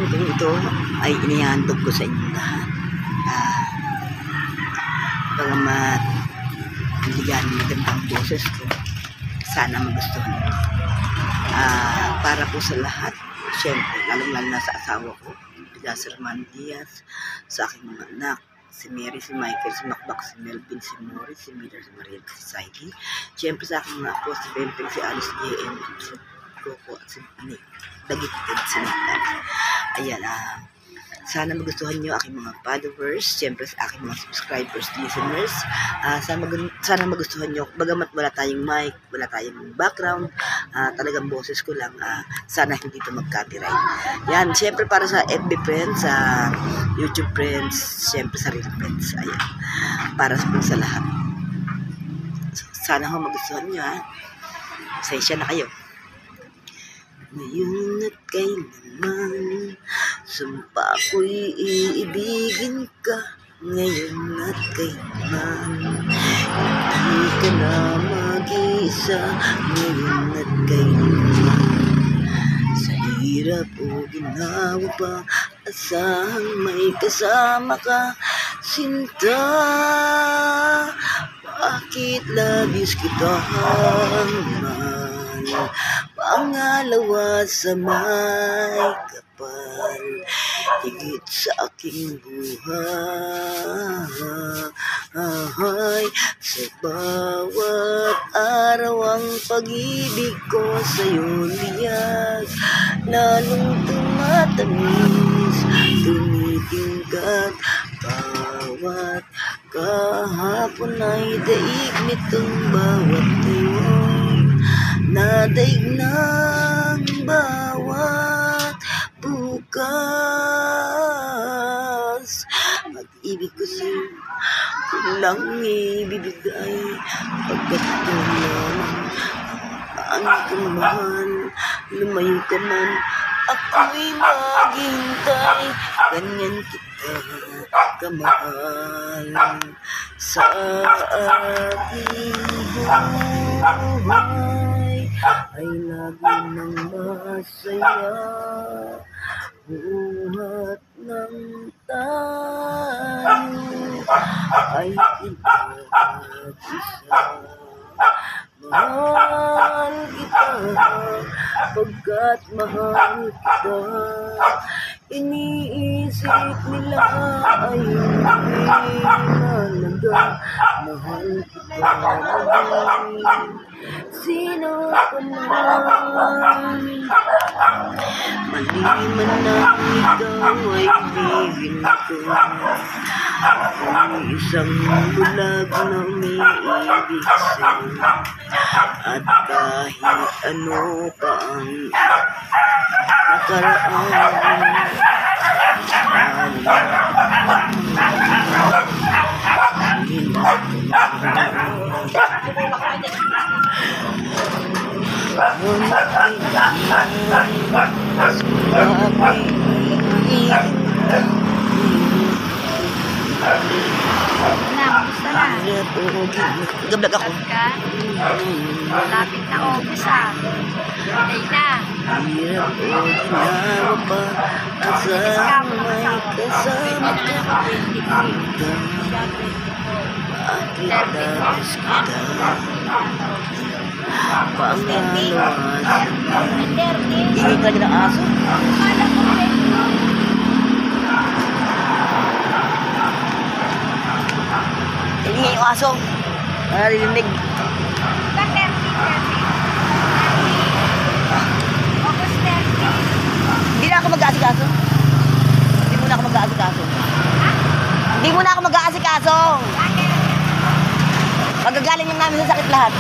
kung ito ay inihandog ko sa inyo lahat. Bagamat hindi ganun magandang boses ko, sana magustuhan nyo. Para po sa lahat, syempre, lalong-lalo na sa asawa ko, Sir Man Diaz, sa aking mga anak, si Mary, si Michael, si Macbac, si Melvin, si Morris, si Miller, si Mariel, si Saiki. Syempre sa aking mga apo, si Bempeng, si Alice JM, si Coco, at si Dagit, at si Nathan. Ayan, sana magustuhan nyo aking mga followers, syempre sa aking mga subscribers, listeners. Sana magustuhan nyo, bagamat wala tayong mic, wala tayong background, talagang boses ko lang, sana hindi ito mag-copyright. Yan, syempre para sa FB friends, sa YouTube friends, syempre sa real friends. Ayan, para sa lahat. Sana magustuhan nyo, Pasensya na kayo. Ngayon at kailanman, sumpa ko'y iibigin ka. Ngayon at kailanman, hindi ka na mag-isa. Ngayon at kailanman, sa hirap o ginawa pa, asahang may kasama ka. Sinta, bakit labis kita hangman? Pangalawa sa may kapal, higit sa aking buhay. Sa bawat araw ang pag-ibig ko sa'yo liyag, lalong tumatamis, tumitingkat. Bawat kahapon ay daig nitong bawat ngayon, nadaig ng bawat bukas. Pag-ibig ko sa'yo, kulang ibibigay, pagkat ito lamang ang kamahal. Lumayo ka man, ako'y maghintay, ganyan kita kamahal. Sa aking buhay ay lagi nang masaya, buhat ng tayo ay pinag-isa. Mahal kita, pagkat mahal kita. Iniisip nila ay hindi mahalaga. Mahal kita, sino ka man. Maliman na ikaw ay ibigin ko. Ako'y isang bulag na umiibig sa'yo, at kahit ano pa ang nakaraan, Gablag ako. Malapit na August Day na. Hirap o ginawa pa, asang may kasama ka. Bakit labis kita? Pangalawa sa ingay talaga ng aso. Ingay yung aso. Narinig. Hindi na ako mag-aasikaso. Hindi muna ako mag-aasikaso. Hindi muna ako mag-aasikaso. Magagaling yung namin sa sakit lahat.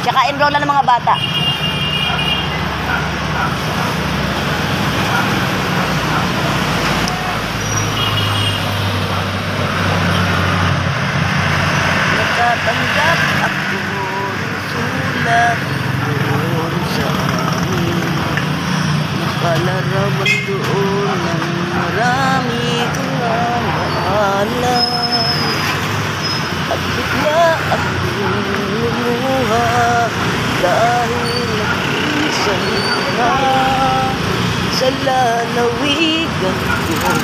Tsaka enroll na ng mga bata. Nakatanggap ako ng sulat doon sa amin. Nakalarawan doon ng marami kang mahalan. At bigla akong lumuha dahil nag-isang ka. lalawigan ko.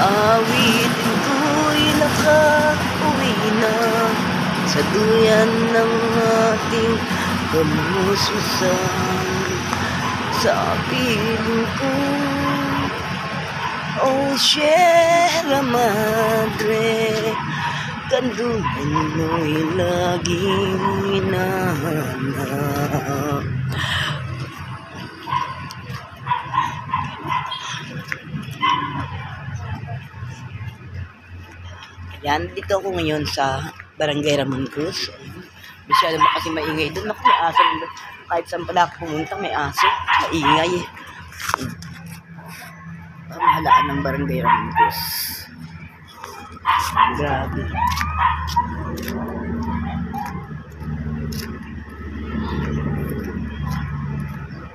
Awitin ko'y nakauwi na sa duyan ng ating kamususan. Sa piling ko, oh Sierra Madre, kandulan mo'y laging hinahanap. Yan, dito ako ngayon sa Barangay Ramon Cruz. Masyado ba kasi maingay doon? Naku, may aso. Kahit saan pala ako pumunta, may aso. Maingay eh. Pamahalaan ng Barangay Ramon Cruz. Grabe.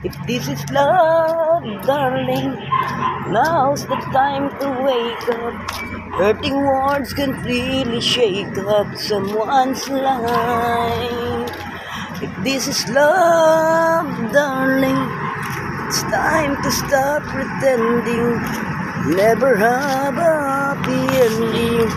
If this is love, darling, now's the time to wake up. Hurting words can really shake up someone's life. If this is love, darling, it's time to stop pretending. Never have a happy ending.